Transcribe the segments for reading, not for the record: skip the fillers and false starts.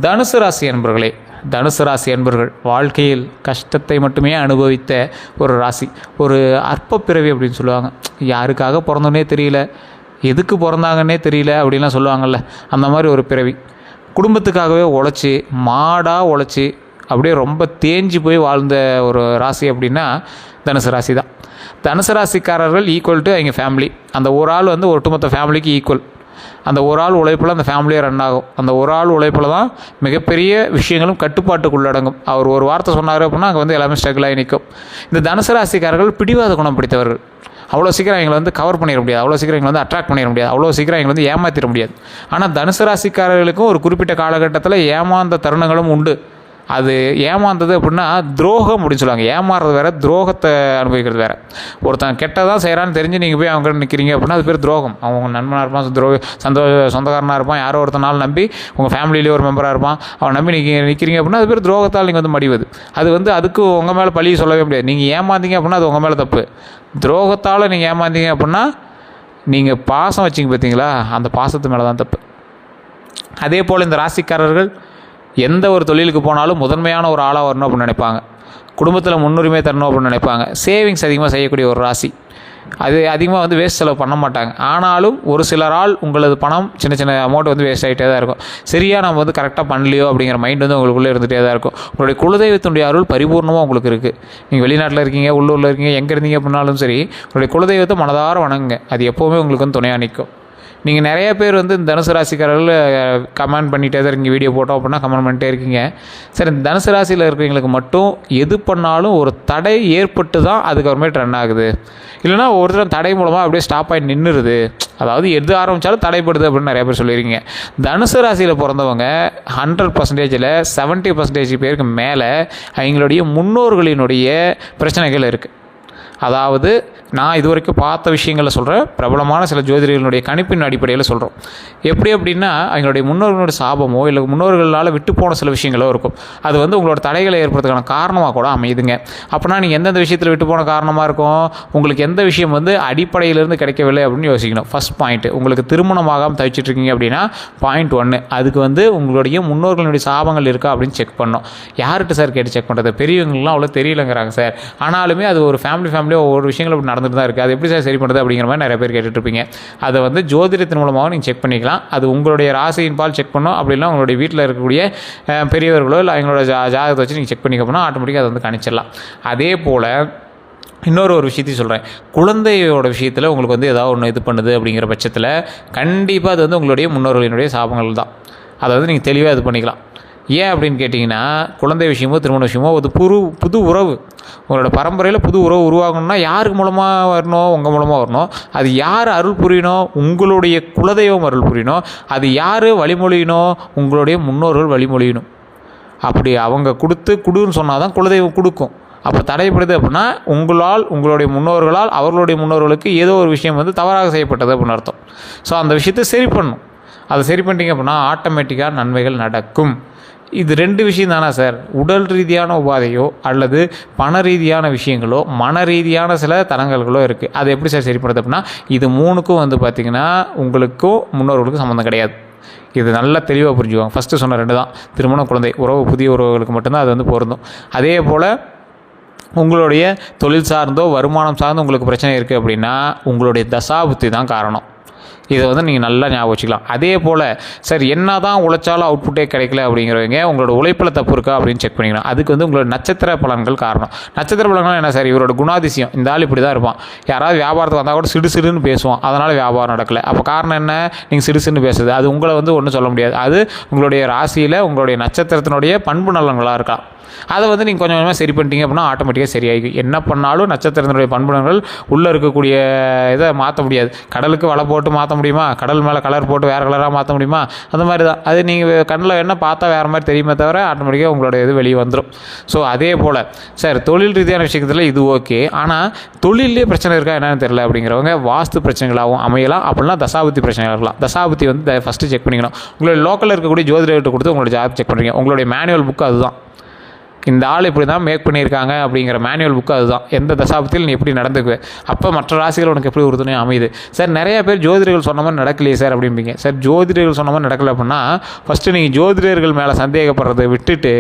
தனுசு ராசி அன்பர்களே, தனுசு ராசி அன்பர்கள் வாழ்க்கையில் கஷ்டத்தை மட்டுமே அனுபவித்த ஒரு ராசி. ஒரு அற்ப பிறவி அப்படின்னு சொல்லுவாங்க. யாருக்காக பிறந்தோன்னே தெரியல, எதுக்கு பிறந்தாங்கன்னே தெரியல அப்படின்லாம் சொல்லுவாங்கள்ல, அந்த மாதிரி ஒரு பிறவி. குடும்பத்துக்காகவே உழைச்சி, மாடாக உழைச்சி, அப்படியே ரொம்ப தேஞ்சு போய் வாழ்ந்த ஒரு ராசி அப்படின்னா தனுசு ராசி தான். தனுசு ராசிக்காரர்கள் ஈக்குவல் டு அவங்க ஃபேமிலி. அந்த ஒரு ஆள் வந்து ஒட்டுமொத்த ஃபேமிலிக்கு ஈக்குவல். அந்த ஒரு ஆள் உழைப்பில் அந்த ஃபேமிலியே ரன் ஆகும். அந்த ஒரு ஆள் உழைப்பில் தான் மிகப்பெரிய விஷயங்களும் கட்டுப்பாட்டுக்குள்ளடங்கும். அவர் ஒரு வார்த்தை சொன்னார் அப்படின்னா அங்கே வந்து எல்லாமே ஸ்ட்ரகிள் ஆகி நிற்கும். இந்த தனுசு ராசிக்காரர்கள் பிடிவாத குணம் பிடித்தவர்கள். அவ்வளோ சீக்கிரம் எங்களை வந்து கவர் பண்ணிட முடியாது, அவ்வளோ சீக்கிரம் எங்களை வந்து அட்ராக்ட் பண்ணிட முடியாது, அவ்வளோ சீக்கிரம் எங்களை வந்து ஏமாற்றிட முடியாது. ஆனால் தனுசு ராசிக்காரர்களுக்கும் ஒரு குறிப்பிட்ட காலகட்டத்தில் ஏமாந்த தருணங்களும் உண்டு. அது ஏமாந்தது அப்படின்னா துரோகம் அப்படின்னு சொல்லுவாங்க. ஏமாறுறது வேறு, துரோகத்தை அனுபவிக்கிறது வேறு. ஒருத்தன் கெட்டதான் செய்கிறான்னு தெரிஞ்சு நீங்கள் போய் அவங்க நிற்கிறீங்க அப்படின்னா அது பேர் துரோகம். அவங்க நண்பனாக இருப்பான், சொந்தக்காரனாக இருப்பான், யாரோ ஒருத்தனால நம்பி உங்கள் ஃபேமிலியிலே ஒரு மெம்பராக இருப்பான், அவன் நம்பி நீங்கள் நிற்கிறீங்க அப்படின்னா அது பேர் துரோகத்தால் நீங்கள் வந்து மடிவது. அது வந்து அதுக்கு உங்கள் மேலே பழியை சொல்லவே முடியாது. நீங்கள் ஏமாந்தீங்க அப்படின்னா அது உங்கள் மேலே தப்பு. துரோகத்தால் நீங்கள் ஏமாந்தீங்க அப்படின்னா நீங்கள் பாசம் வச்சிங்க பார்த்தீங்களா, அந்த பாசத்து மேலே தான் தப்பு. அதே போல் இந்த ராசிக்காரர்கள் எந்த ஒரு தொழிலுக்கு போனாலும் முதன்மையான ஒரு ஆளாக வரணும் அப்படின்னு நினைப்பாங்க. குடும்பத்தில் முன்னுரிமை தரணும் அப்படின்னு நினைப்பாங்க. சேவிங்ஸ் அதிகமாக செய்யக்கூடிய ஒரு ராசி. அது அதிகமாக வந்து வேஸ்ட் செலவு பண்ண மாட்டாங்க. ஆனாலும் ஒரு சிலரால் உங்களது பணம் சின்ன சின்ன அமௌண்ட் வந்து வேஸ்ட் ஆகிட்டே தான் இருக்கும். சரியாக நம்ம வந்து கரெக்டாக பண்ணலையோ அப்படிங்கிற மைண்ட் வந்து உங்களுக்குள்ளே இருந்துகிட்டே தான் இருக்கும். உங்களுடைய குலதெய்வத்தினுடைய அருள் பரிபூர்ணமாக உங்களுக்கு இருக்குது. நீங்கள் வெளிநாட்டில் இருக்கீங்க, உள்ளூரில் இருக்கீங்க, எங்கே இருந்தீங்க அப்படின்னாலும் சரி, உங்களுடைய குலதெய்வத்தை மனதார வணங்குங்க. அது எப்போவுமே உங்களுக்கு வந்து துணையாக நிற்கும். நீங்கள் நிறைய பேர் வந்து இந்த தனுசு ராசிக்காரர்கள் கமெண்ட் பண்ணிகிட்டே தான் இருக்கீங்க. வீடியோ போட்டோம் அப்படின்னா கமெண்ட் பண்ணிட்டே இருக்கீங்க. சரி, இந்த தனுசு ராசியில் இருக்கிறவங்களுக்கு மட்டும் எது பண்ணாலும் ஒரு தடை ஏற்பட்டு தான் அதுக்கப்புறமேட்டு ரன் ஆகுது. இல்லைனா ஒருத்தர் தடை மூலமாக அப்படியே ஸ்டாப் ஆகி நின்றுருது. அதாவது எது ஆரம்பித்தாலும் தடைப்படுது அப்படின்னு நிறைய பேர் சொல்லியிருக்கீங்க. தனுசு ராசியில் பிறந்தவங்க 100%ல் 70% பேருக்கு மேலே அவங்களுடைய முன்னோர்களினுடைய பிரச்சனைகள் இருக்குது. அதாவது நான் இது வரைக்கும் பார்த்த விஷயங்களை சொல்கிறேன், பிரபலமான சில ஜோதிடர்களுடைய கணிப்பின் அடிப்படையில் சொல்கிறோம். எப்படி அப்படின்னா அவங்களுடைய முன்னோர்களுடைய சாபமோ இல்லை முன்னோர்களால் விட்டு போன சில விஷயங்களோ இருக்கும். அது வந்து உங்களோட தடைகளை ஏற்படுறதுக்கான காரணமாக கூட அமையுதுங்க. அப்படின்னா நீங்கள் எந்தெந்த விஷயத்தில் விட்டு போன காரணமாக இருக்கும், உங்களுக்கு எந்த விஷயம் வந்து அடிப்படையிலேருந்து கிடைக்கவில்லை அப்படின்னு யோசிக்கணும். ஃபஸ்ட் பாயிண்ட்டு, உங்களுக்கு திருமணமாகாமல் தவிச்சிட்ருக்கீங்க அப்படின்னா பாயிண்ட் 1, அதுக்கு வந்து உங்களுடைய முன்னோர்களுடைய சாபங்கள் இருக்கா அப்படின்னு செக் பண்ணணும். யார்கிட்ட சார் கேட்டு செக் பண்ணுறது? பெரியவங்களாம் அவ்வளோ தெரியலங்கிறாங்க சார். ஆனாலுமே அது ஒரு ஃபேமிலியோ ஒவ்வொரு விஷயங்கள் அப்படி நடந்துட்டு தான் இருக்குது. அது எப்படி சார் சரி பண்ணுறது அப்படிங்கிற மாதிரி நிறைய பேர் கேட்டுட்ருப்பீங்க. அதை வந்து ஜோதிடத்தின் மூலமாக நீங்கள் செக் பண்ணிக்கலாம். அது உங்களுடைய ராசியின் பால் செக் பண்ணணும். அப்படின்னா உங்களுடைய வீட்டில் இருக்கக்கூடிய பெரியவர்களோ இல்லை அவங்களோட ஜாதகத்தை வச்சு நீங்கள் செக் பண்ணிக்க போனால் ஆட்டோமேட்டிக்காக அதை வந்து கணிச்சிடலாம். அதே போல் இன்னொரு விஷயத்தையும் சொல்கிறேன். குழந்தையோட விஷயத்தில் உங்களுக்கு வந்து ஏதாவது ஒன்று இது பண்ணுது அப்படிங்கிற பட்சத்தில் கண்டிப்பாக அது வந்து உங்களுடைய முன்னோர்களினுடைய சாபங்கள் தான். அதை வந்து நீங்கள் தெளிவாக இது பண்ணிக்கலாம். ஏன் அப்படின்னு கேட்டிங்கன்னா, குழந்தை விஷயமோ திருமண விஷயமோ ஒரு புது உறவு, உங்களோட பரம்பரையில் புது உறவு உருவாகணும்னா யாருக்கு மூலமாக வரணும்? உங்கள் மூலமாக வரணும். அது யார் அருள் புரியணும்? உங்களுடைய குலதெய்வம் அருள் புரியணும். அது யார் வழிமொழியணும்? உங்களுடைய முன்னோர்கள் வழிமொழியணும். அப்படி அவங்க கொடுன்னு சொன்னால் தான் குலதெய்வம் கொடுக்கும். அப்போ தடைப்படுது அப்படின்னா உங்களுடைய முன்னோர்களால் அவர்களுடைய முன்னோர்களுக்கு ஏதோ ஒரு விஷயம் வந்து தவறாக செய்யப்பட்டது அப்படின்னு அர்த்தம். ஸோ அந்த விஷயத்தை சரி பண்ணணும். அதை சரி பண்ணிட்டீங்க அப்படின்னா ஆட்டோமேட்டிக்காக நன்மைகள் நடக்கும். இது 2 விஷயம் தானே சார்? உடல் ரீதியான உபாதையோ அல்லது பண ரீதியான விஷயங்களோ மன ரீதியான சில தடங்கல்களோ இருக்குது. அது எப்படி சார் சரி பண்ணுறது அப்படின்னா, இது 3க்கும் வந்து பார்த்திங்கன்னா உங்களுக்கும் முன்னோர்களுக்கும் சம்மந்தம் கிடையாது. இது நல்லா தெளிவாக புரிஞ்சுக்குவாங்க. ஃபஸ்ட்டு சொன்ன 2 தான், திருமணம், குழந்தை உறவு, புதிய உறவுகளுக்கு மட்டும்தான் அது வந்து பொருந்தும். அதே போல் உங்களுடைய தொழில் சார்ந்தோ வருமானம் சார்ந்தோ உங்களுக்கு பிரச்சனை இருக்குது அப்படின்னா உங்களுடைய தசாபுத்தி தான் காரணம். இதை வந்து நீங்கள் நல்லா ஞாபகம் வச்சுக்கலாம். அதே போல் சார் என்ன தான் உழைச்சாலும் அவுட்புட்டே கிடைக்கல அப்படிங்கிறவங்க உங்களோட உழைப்பில் தப்பு இருக்கா அப்படின்னு செக் பண்ணிக்கலாம். அதுக்கு வந்து உங்களோட நட்சத்திர பலன்கள் காரணம். நட்சத்திர பலன்கள் என்ன சார்? இவரோட குணாதிசயம், இந்த ஆள் இப்படி தான் இருப்பான். யாராவது வியாபாரத்துக்கு வந்தால் கூட சிடுசிடுன்னு பேசுவான், அதனால் வியாபாரம் நடக்கலை. அப்போ காரணம் என்ன? நீங்கள் சிடுசிடுன்னு பேசுறது. அது உங்களை வந்து ஒன்றும் சொல்ல முடியாது. அது உங்களுடைய ராசியில் உங்களுடைய நட்சத்திரத்தினுடைய பண்பு நலன்களாக இருக்கலாம். அதை வந்து நீங்கள் கொஞ்சம் கொஞ்சமாக சரி பண்ணிட்டீங்க அப்படின்னா ஆட்டோமேட்டிக்காக சரியாகி. என்ன பண்ணாலும் நட்சத்திரத்தினுடைய பண்புணங்கள் உள்ளே இருக்கக்கூடிய இதை மாற்ற முடியாது. கடலுக்கு வலை போட்டு மாற்ற முடியுமா? கடல் மேலே கலர் போட்டு வேறு கலராக மாற்ற முடியுமா? அந்த மாதிரி தான். அது நீங்கள் கண்ணில் என்ன பார்த்தா வேறு மாதிரி தெரியுமே தவிர ஆட்டோமேட்டிக்காக உங்களோட இது வெளியே வந்துடும். ஸோ அதே போல் சார் தொழில் ரீதியான விஷயத்தில் இது ஓகே, ஆனால் தொழிலே பிரச்சனை இருக்கா என்னன்னு தெரியல அப்படிங்கிறவங்க வாஸ்து பிரச்சனைகளாகவும் அமையலாம். அப்படின்னா தசாபுத்தி பிரச்சனைகள் இருக்கலாம். தசாபுத்தி வந்து ஃபஸ்ட்டு செக் பண்ணிக்கணும். உங்களுடைய லோக்கலில் இருக்கக்கூடிய ஜோதிடர்கிட்ட கொடுத்து உங்களோட ஜாப் செக் பண்ணுறீங்க. உங்களுடைய மேனுவல் புக்கு அதுதான். இந்த ஆள் இப்படி தான் மேக் பண்ணியிருக்காங்க அப்படிங்கிற மேனுவல் புக்கு அதுதான். எந்த தசாபத்தில் நீ எப்படி நடந்துக்குவேன், அப்போ மற்ற ராசிகள் உனக்கு எப்படி உறுதுணையாக அமையுது. சார் நிறைய பேர் ஜோதிடர்கள் சொன்ன மாதிரி நடக்கலையே சார் அப்படிம்பீங்க. சார் ஜோதிடர்கள் சொன்ன மாதிரி நடக்கலை அப்படின்னா ஃபஸ்ட்டு நீங்கள் ஜோதிடர்கள் மேலே சந்தேகப்படுறதை விட்டுட்டு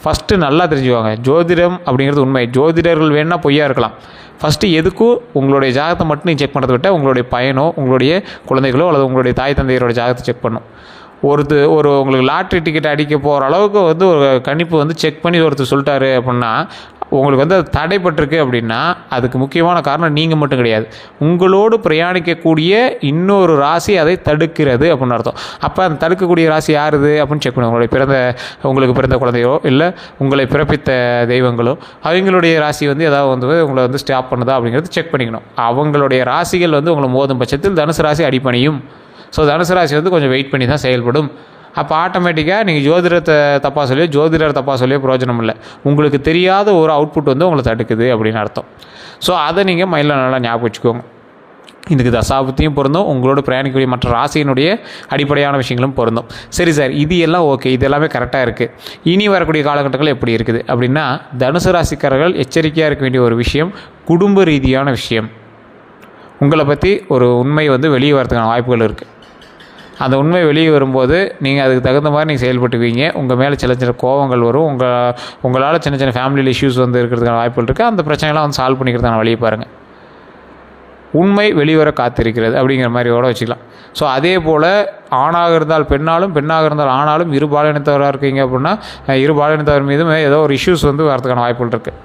ஃபஸ்ட்டு நல்லா தெரிஞ்சுவாங்க. ஜோதிடம் அப்படிங்கிறது உண்மை. ஜோதிடர்கள் வேணால் பொய்யா இருக்கலாம். ஃபஸ்ட்டு எதுக்கும் உங்களுடைய ஜாதகத்தை மட்டும் நீங்கள் செக் பண்ணுறதை விட்டால் உங்களுடைய பையனோ உங்களுடைய குழந்தைகளோ அல்லது உங்களுடைய தாய் தந்தையரோட ஜாதகத்தை செக் பண்ணும். ஒரு உங்களுக்கு லாட்ரி டிக்கெட் அடிக்க போகிற அளவுக்கு வந்து ஒரு கணிப்பு வந்து செக் பண்ணி ஒருத்தர் சொல்லிட்டாரு அப்படின்னா உங்களுக்கு வந்து அது தடைப்பட்டிருக்கு அப்படின்னா அதுக்கு முக்கியமான காரணம் நீங்கள் மட்டும் கிடையாது, உங்களோடு பிரயாணிக்கக்கூடிய இன்னொரு ராசி அதை தடுக்கிறது அப்படின்னு அர்த்தம். அப்போ அந்த தடுக்கக்கூடிய ராசி யாருது அப்படின்னு செக் பண்ணுவோம். உங்களுக்கு பிறந்த குழந்தையோ இல்லை உங்களை பிறப்பித்த தெய்வங்களோ அவங்களுடைய ராசி வந்து ஏதாவது வந்து உங்களை வந்து ஸ்டாப் பண்ணுதா அப்படிங்கிறது செக் பண்ணிக்கணும். அவங்களுடைய ராசிகள் வந்து உங்களை மோதும் பட்சத்தில் தனுசு ராசி அடிப்பணியும். ஸோ தனுசு ராசி வந்து கொஞ்சம் வெயிட் பண்ணி தான் செயல்படும். அப்போ ஆட்டோமேட்டிக்காக நீங்கள் ஜோதிடத்தை தப்பாக சொல்லியோ ஜோதிடர் தப்பாக சொல்லியோ பிரயோஜனம் இல்லை. உங்களுக்கு தெரியாத ஒரு அவுட்புட் வந்து உங்களை தடுக்குது அப்படின்னு அர்த்தம். ஸோ அதை நீங்கள் மைண்டில் நல்லா ஞாபகம் வச்சுக்கோங்க. இதுக்கு தசாபத்தியும் பொருந்தும், உங்களோட பிரயாணிக்கக்கூடிய மற்ற ராசியினுடைய அடிப்படையான விஷயங்களும் பொருந்தும். சரி சார், இது எல்லாம் ஓகே, இது எல்லாமே கரெக்டாக இருக்குது. இனி வரக்கூடிய காலகட்டங்கள் எப்படி இருக்குது அப்படின்னா தனுசு ராசிக்காரர்கள் எச்சரிக்கையாக இருக்க வேண்டிய ஒரு விஷயம் குடும்ப ரீதியான விஷயம். உங்களை பற்றி ஒரு உண்மை வந்து வெளியே வரதுக்கான வாய்ப்புகள் இருக்குது. அந்த உண்மை வெளியே வரும்போது நீங்கள் அதுக்கு தகுந்த மாதிரி நீங்கள் செயல்பட்டுக்குவீங்க. உங்கள் மேலே சின்ன சின்ன கோவங்கள் வரும். உங்களால் சின்ன சின்ன ஃபேமிலியில் இஷ்யூஸ் வந்து இருக்கிறதுக்கான வாய்ப்புகள் இருக்குது. அந்த பிரச்சனைலாம் வந்து சால்வ் பண்ணிக்கிறதுக்கான வழியை பாருங்கள். உண்மை வெளிவர காத்திருக்கிறது அப்படிங்கிற மாதிரி கூட வச்சுக்கலாம். ஸோ அதே போல் ஆணாக இருந்தால் பெண்ணாலும் பெண்ணாக இருந்தால் ஆணாலும் இரு பாலினத்தவராக இருக்கீங்க அப்படின்னா இரு பாலினத்தவர் மீதும் ஏதோ ஒரு இஷ்யூஸ் வந்து வரதுக்கான வாய்ப்புகள் இருக்குது.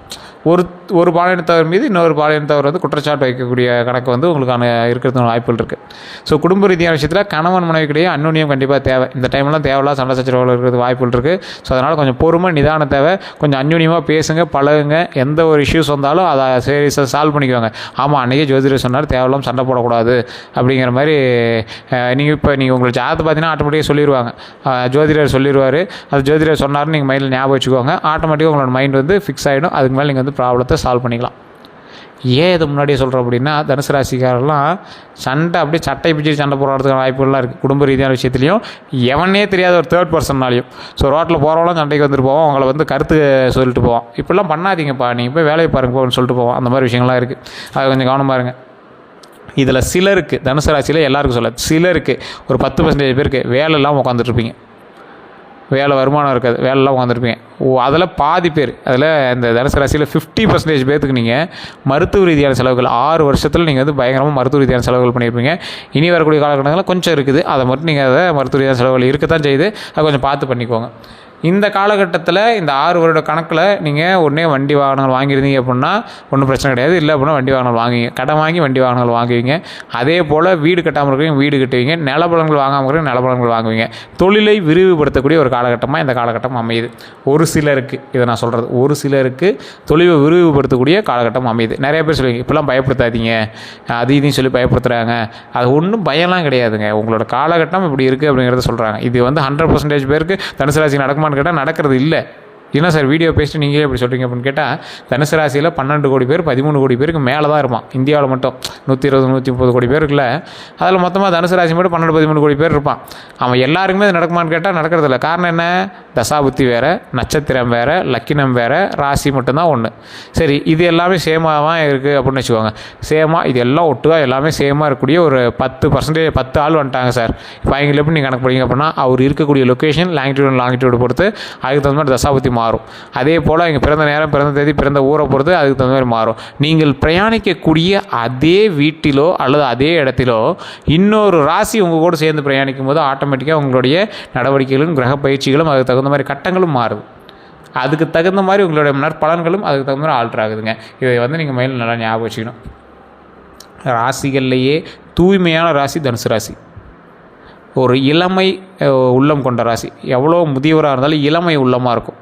ஒரு பாலினத்தவர் மீது இன்னொரு பாலினத்தவர் வந்து குற்றச்சாட்டு வைக்கக்கூடிய கணக்கு வந்து உங்களுக்கான இருக்கிறதுக்கான வாய்ப்புகள் இருக்குது. ஸோ குடும்ப ரீதியான விஷயத்தில் கணவன் மனைவிக்கிடையே அந்யோன்யம் கண்டிப்பாக தேவை. இந்த டைம்லாம் தேவையில்லாம் சண்டை சச்சரவுகள் இருக்கிறது வாய்ப்புகள் இருக்குது. ஸோ அதனால் கொஞ்சம் பொறுமை நிதானம் தேவை. கொஞ்சம் அந்யோன்யமாக பேசுங்க, பழகுங்க. எந்த ஒரு இஷ்யூஸ் வந்தாலும் அதை சரி சால்வ் பண்ணிக்குவாங்க. ஆமாம், அன்றைக்கே ஜோதிடர் சொன்னார் தேவையில்லாம் சண்டை போடக்கூடாது அப்படிங்கிற மாதிரி. நீங்கள் உங்களை ஜாதகத்தை பார்த்தீங்கன்னா ஆட்டோமேட்டிக்காக சொல்லிடுவாங்க. ஜோதிடர் சொல்லிடுவார், அது ஜோதிடர் சொன்னார்னு நீங்கள் மைண்டில் ஞாபகம் வச்சுக்கோங்க. ஆட்டோமேட்டிக்காக உங்களோட மைண்ட் வந்து ஃபிக்ஸ் ஆகிடும். அதுக்கு மேலே நீங்கள் வந்து ப்ராப்ளத்தை சால்வ் பண்ணிக்கலாம். ஏன் இது முன்னாடியே சொல்கிறோம் அப்படின்னா தனுசு ராசிக்காரெல்லாம் சண்டை அப்படியே சட்டை பிடிச்சி சண்டை போடுறதுக்கான வாய்ப்புகள்லாம் இருக்குது. குடும்ப ரீதியான விஷயத்துலையும் எவனே தெரியாத ஒரு தேர்ட் பர்சன்னாலையும். ஸோ ரோட்டில் போகிறவங்களும் சண்டைக்கு வந்துட்டு போவோம், அவங்கள வந்து கருத்து சொல்லிட்டு போவோம். இப்படிலாம் பண்ணாதீங்கப்பா, நீங்கள் போய் வேலையை பாருங்க போன்னு சொல்லிட்டு போவோம். அந்த மாதிரி விஷயங்கள்லாம் இருக்குது. அது கொஞ்சம் கவனமாக இருங்க. இதில் சிலருக்கு தனுசு ராசியில் எல்லாருக்கும் சொல்ல, சிலருக்கு ஒரு 10% பேருக்கு வேலையெல்லாம் உட்காந்துட்ருப்பீங்க. வேலை வருமானம் இருக்காது, வேலைலாம் உட்காந்துருப்பீங்க. அதில் பாதி பேர், அதில் இந்த தனுசு ராசியில் 50% பேர்த்துக்கு நீங்கள் மருத்துவ ரீதியான செலவுகள் 6 வருஷத்தில் நீங்கள் வந்து பயங்கரமாக மருத்துவ ரீதியான செலவுகள் பண்ணியிருப்பீங்க. இனி வரக்கூடிய காலகட்டங்களில் கொஞ்சம் இருக்குது, அதை மட்டும் நீங்கள் அதை மருத்துவ ரீதியான செலவுகள் இருக்கத்தான் செய்யுது. அதை கொஞ்சம் பார்த்து பண்ணிக்கோங்க. இந்த காலகட்டத்தில் இந்த 6 வருட கணக்கில் நீங்கள் உடனே வண்டி வாகனங்கள் வாங்கியிருந்தீங்க அப்படின்னா ஒன்றும் பிரச்சனை கிடையாது. இல்லை அப்படின்னா வண்டி வாகனங்கள் வாங்குவீங்க, கடன் வாங்கி வண்டி வாகனங்கள் வாங்குவீங்க. அதே போல் வீடு கட்டாமல் இருக்கிறவங்க வீடு கட்டுவீங்க, நிலப்பலன்கள் வாங்காமல் இருக்கிறவங்க நிலப்பலன்கள் வாங்குவீங்க. தொழிலை விரிவுபடுத்தக்கூடிய ஒரு காலகட்டமாக இந்த காலகட்டம் அமையுது. ஒரு சிலருக்கு இதை நான் சொல்கிறது, ஒரு சிலருக்கு தொழிலை விரிவுபடுத்தக்கூடிய காலகட்டம் அமையுது. நிறைய பேர் சொல்லுவீங்க இப்போல்லாம் பயப்படுத்தாதீங்க, அது இதையும் சொல்லி பயப்படுத்துகிறாங்க. அது ஒன்றும் பயம்லாம் கிடையாதுங்க. உங்களோட காலகட்டம் இப்படி இருக்குது அப்படிங்கிறத சொல்கிறாங்க. இது வந்து 100% பேருக்கு தனுசு ராசி நடக்குமா கேட்டால் நடக்கிறது இல்லை. என்ன சார் வீடியோ பேசிட்டு நீங்களே எப்படி சொல்கிறீங்க அப்படின்னு கேட்டால் தனுசு ராசியில் 12 கோடி பேர் 13 கோடி பேருக்கு மேலே தான் இருப்பான். இந்தியாவில் மட்டும் 120 130 கோடி பேர் இருக்குல்ல, அதில் மொத்தமாக தனுசு ராசி மட்டும் 12 13 கோடி பேர் இருப்பான். அவன் எல்லாருக்குமே அது நடக்குமான்னு கேட்டால் நடக்கிறது இல்லை. காரணம் என்ன? தசாபுத்தி வேறு, நட்சத்திரம் வேறு, லக்கினம் வேறு, ராசி மட்டும்தான் ஒன்று. சரி, இது எல்லாமே சேமாக இருக்குது அப்படின்னு வச்சுக்கோங்க. சேமாக இது எல்லாம் ஒட்டுவாக எல்லாமே சேமாக இருக்கக்கூடிய ஒரு 10% 10 ஆள் வந்துட்டாங்க சார். இப்போ அவங்களை எப்படி நீங்கள் கணக்கு படிங்க அப்படின்னா அவர் இருக்கக்கூடிய லொக்கேஷன் லாங்கிடியூடு பொறுத்து அதுக்கு தகுந்த மாதிரி தசாபுத்தி மாறும். அதே போல் இங்கே பிறந்த நேரம், பிறந்த தேதி, பிறந்த ஊரை பொறுத்து அதுக்கு தகுந்த மாதிரி மாறும். நீங்கள் பிரயாணிக்கக்கூடிய அதே வீட்டிலோ அல்லது அதே இடத்திலோ இன்னொரு ராசி உங்கள் கூட சேர்ந்து பிரயாணிக்கும் போது ஆட்டோமேட்டிக்காக உங்களுடைய நடவடிக்கைகளும் கிரக பயிற்சிகளும் அதுக்கு தகுந்த மாதிரி கட்டங்களும் மாறுது. அதுக்கு தகுந்த மாதிரி உங்களுடைய நற்பலன்களும் அதுக்கு தகுந்த மாதிரி ஆல்ட்ரு ஆகுதுங்க. இதை வந்து நீங்கள் மைண்டில் நல்லா ஞாபகம் வச்சுக்கணும். ராசிகள்லேயே தூய்மையான ராசி தனுசு ராசி. ஒரு இளமை உள்ளம் கொண்ட ராசி. எவ்வளோ முதியவராக இருந்தாலும் இளமை உள்ளமாக இருக்கும்.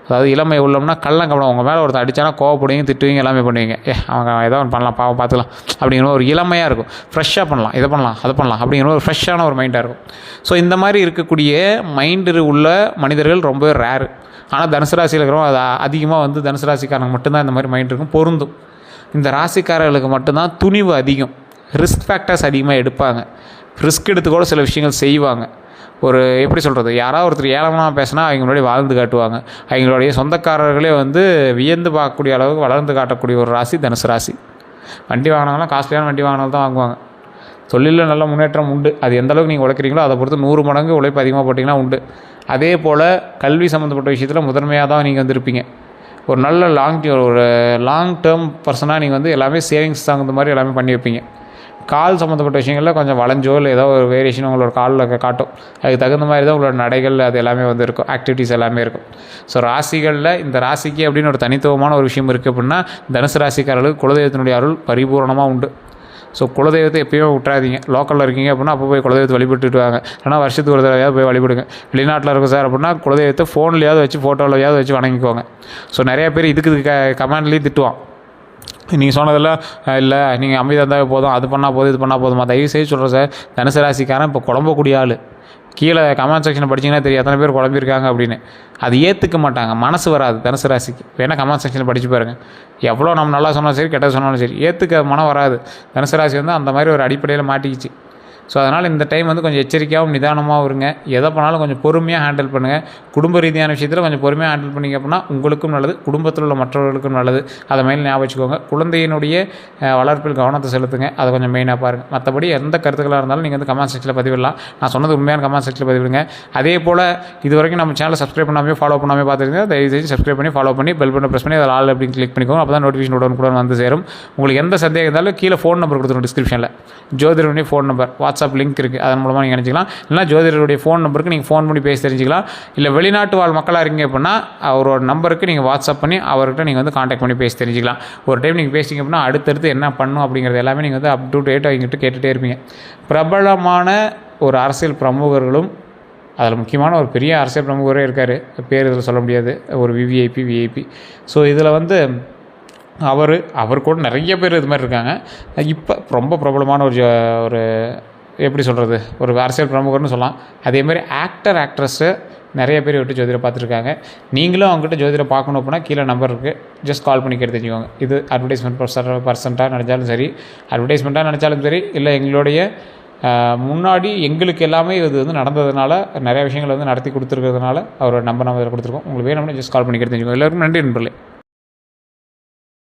அதாவது இளமை உள்ளம்னா கள்ளங்கப்படம். உங்கள் மேலே ஒருத்தர் அடித்தானா கோவப்படுவீங்க, திட்டுவீங்க, எல்லாமே பண்ணுவீங்க. அவங்க ஏதோ ஒன்று பண்ணலாம், பாவம் பார்த்துக்கலாம் அப்படிங்கிற ஒரு இளமையாக இருக்கும். ஃப்ரெஷ்ஷாக பண்ணலாம், இதை பண்ணலாம், அதை பண்ணலாம் அப்படிங்கிற ஒரு ஃப்ரெஷ்ஷான ஒரு மைண்டாக இருக்கும். ஸோ இந்த மாதிரி இருக்கக்கூடிய மைண்டு உள்ள மனிதர்கள் ரொம்ப ரேரு. ஆனால் தனுசு ராசியில் இருக்கிறவங்க அது அதிகமாக வந்து தனுசு ராசிக்காரங்க மட்டும்தான் இந்த மாதிரி மைண்ட் இருக்கும், பொருந்தும். இந்த ராசிக்காரர்களுக்கு மட்டும்தான் துணிவு அதிகம், ரிஸ்க் ஃபேக்டர்ஸ் அதிகமாக எடுப்பாங்க, ரிஸ்க் எடுத்து கூட சில விஷயங்கள் செய்வாங்க. ஒரு எப்படி சொல்கிறது, யாராவது ஒருத்தர் ஏளனமாக பேசினா அவங்க முன்னாடி வாழ்ந்து காட்டுவாங்க. அவங்களுடைய சொந்தக்காரர்களே வந்து வியந்து பார்க்கக்கூடிய அளவுக்கு வளர்ந்து காட்டக்கூடிய ஒரு ராசி தனுசு ராசி. வண்டி வாங்கினாலும் காஸ்ட்லியான வண்டி வாங்கினாலும் தான் வாங்குவாங்க. தொழிலில் நல்ல முன்னேற்றம் உண்டு. அது எந்த அளவுக்கு நீங்கள் உழைக்கிறீங்களோ அதை பொறுத்து 100 மடங்கு உழைப்பு அதிகமாக போட்டிங்கன்னா உண்டு. அதே போல் கல்வி சம்மந்தப்பட்ட விஷயத்தில் முதன்மையாக தான் நீங்கள் வந்திருப்பீங்க. ஒரு நல்ல லாங் டேர்ம் பர்சனாக நீங்கள் வந்து எல்லாமே சேவிங்ஸ் தகுந்த மாதிரி எல்லாமே பண்ணி வைப்பீங்க. கால் சம்மந்தப்பட்ட விஷயங்களில் கொஞ்சம் வளைஞ்சோ இல்லை ஏதோ ஒரு வேரியேஷன் உங்களோட காலில் காட்டும். அதுக்கு தகுந்த மாதிரி தான் உங்களோட நடைகள் அது எல்லாமே வந்து இருக்கும், ஆக்டிவிட்டீஸ் எல்லாமே இருக்கும். ஸோ ராசிகளில் இந்த ராசிக்கு அப்படின்னு ஒரு தனித்துவமான ஒரு விஷயம் இருக்குது அப்படின்னா தனுசு ராசிக்காரர்களுக்கு குலதெய்வத்தினுடைய அருள் பரிபூர்ணமாக உண்டு. ஸோ குலதெய்வத்தை எப்பயுமே விட்றாதீங்க. லோக்கலில் இருக்கீங்க அப்படின்னா அப்போ போய் குலதெய்வத்தை வழிபட்டுட்டு வாங்க. ஆனால் வருஷத்துக்கு ஒரு தடவையாவது போய் வழிபடுங்க. வெளிநாட்டில் இருக்கும் சார் அப்படின்னா குலதெய்வத்தை ஃபோன்லையாவது வச்சு ஃபோட்டோலையாவது வச்சு வணங்கிக்கோங்க. ஸோ நிறையா பேர் இதுக்கு கமெண்ட்லேயும் திட்டுவான், நீங்கள் சொன்னதெல்லாம் இல்லை நீங்கள் அமைதியாக இருந்தால் போதும், அது பண்ணால் போதும், இது பண்ணால் போதுமா. தயவு செய்து சொல்கிறேன் சார், தனுசு ராசிக்காரன் இப்போ குழம்பக்கூடிய ஆள். கீழே கமெண்ட் செக்ஷனை படிச்சிங்கன்னா தெரியும் எத்தனை பேர் குழம்பிருக்காங்க அப்படின்னு. அது ஏற்றுக்க மாட்டாங்க, மனசு வராது தனுசு ராசிக்கு. வேணால் கமெண்ட் செக்ஷனில் படித்து பாருங்கள். எவ்வளோ நம்ம நல்லா சொன்னாலும் சரி கெட்டது சொன்னாலும் சரி ஏற்றுக்க மனம் வராது. தனுசு ராசி வந்து அந்த மாதிரி ஒரு அடிப்படையில் மாட்டிக்கிச்சு. ஸோ அதனால் இந்த டைம் வந்து கொஞ்சம் எச்சரிக்கையாகவும் நிதானமாகவும் இருங்க. எதை பண்ணாலும் கொஞ்சம் பொறுமையாக ஹேண்டில் பண்ணுங்கள். குடும்ப ரீதியான விஷயத்தில் கொஞ்சம் பொறுமையாக ஹேண்டில் பண்ணிங்க அப்படின்னா உங்களுக்கும் நல்லது, குடும்பத்தில் உள்ள மற்றவர்களுக்கும் நல்லது. அதை மேலே ஞாபகம் வச்சுக்கோங்க. குழந்தையினுடைய வளர்ப்பில் கவனத்தை செலுத்துங்க. அதை கொஞ்சம் மெயினாக பாருங்கள். மற்றபடி எந்த கருத்துக்களாக இருந்தாலும் நீங்கள் வந்து கமெண்ட் செக்ஷனில் பதிவிடலாம். நான் சொன்னது உண்மையான கமெண்ட் செக்ஷனில் பதிவிடுங்க. அதே போல் இது வரைக்கும் நம்ம சேனலை சப்ஸ்கிரைப் பண்ணாமல் ஃபாலோ பண்ணாமல் பார்த்துருங்க. தயவுசெய்து சப்ஸ்கிரைப் பண்ணி ஃபாலோ பண்ணி பெல் பட்டனை ப்ரெஸ் பண்ணி அதில் ஆல் அப்படின்னு கிளிக் பண்ணிக்கோங்க. அப்போ தான் நோட்டிஃபிகேஷன் உடனுக்குடன் வந்து சேரும். உங்களுக்கு எந்த சந்தேகம் இருந்தாலும் கீழே ஃபோன் நம்பர் கொடுத்துருவோம் டிஸ்கிரிப்ஷனில். ஜோதிடருடைய ஃபோன் நம்பர், வாட்ஸ்அப் லிங்க் இருக்குது, அதன் மூலமாக நீங்கள் நினச்சிக்கலாம். இல்லைனா ஜோதிடருடைய ஃபோன் நம்பருக்கு நீங்கள் ஃபோன் பண்ணி பேசி தெரிஞ்சிக்கலாம். இல்லை வெளிநாட்டு வாழ் மக்களாக இருக்கீங்க அப்படின்னா அவரோட நம்பருக்கு நீங்கள் வாட்ஸ்அப் பண்ணி அவர்கிட்ட நீங்கள் வந்து காண்டாக்ட் பண்ணி பேசி தெரிஞ்சிக்கலாம். ஒரு டைம் நீங்கள் பேசிங்க அப்படின்னா அடுத்தடுத்து என்ன பண்ணணும் அப்படிங்கிறது எல்லாமே நீங்கள் வந்து அப் டு டேட் அவங்ககிட்ட கேட்டுகிட்டே இருப்பீங்க. பிரபலமான ஒரு அரசியல் பிரமுகர்களும் அதில் முக்கியமான ஒரு பெரிய அரசியல் பிரமுகரே இருக்கார், பேர் இதில் சொல்ல முடியாது, ஒரு விஐபி. ஸோ இதில் வந்து அவர் கூட நிறைய பேர் இது மாதிரி இருக்காங்க. இப்போ ரொம்ப பிரபலமான ஒரு எப்படி சொல்கிறது, ஒரு அரசியல் பிரமுகர்னு சொல்லலாம். அதேமாதிரி ஆக்ட்ரஸ்ஸு நிறைய பேர் விட்டு ஜோதிடரை பார்த்துருக்காங்க. நீங்களும் அவங்ககிட்ட ஜோதிடரை பார்க்கணும் அப்படின்னா கீழே நம்பர் இருக்குது, ஜஸ்ட் கால் பண்ணி கேட்டு தெரிஞ்சுக்கோங்க. இது அட்வர்டைஸ்மெண்ட் பர்சன்ட்டாக நினச்சாலும் சரி, அட்வர்டைஸ்மெண்ட்டாக நினச்சாலும் சரி, இல்லை எங்களுடைய முன்னாடி எங்களுக்கு எல்லாமே இது வந்து நடந்ததுனால நிறைய விஷயங்கள் வந்து நடத்தி கொடுத்துருக்கிறதுனால அவரோட நம்பர் நம்ம இதில் கொடுத்துருக்கோம். உங்களுக்கு வேணும்னா ஜஸ்ட் கால் பண்ணி கேட்டு தெரிஞ்சுக்கோங்க. எல்லோருக்கும் நன்றி நண்பர்களே.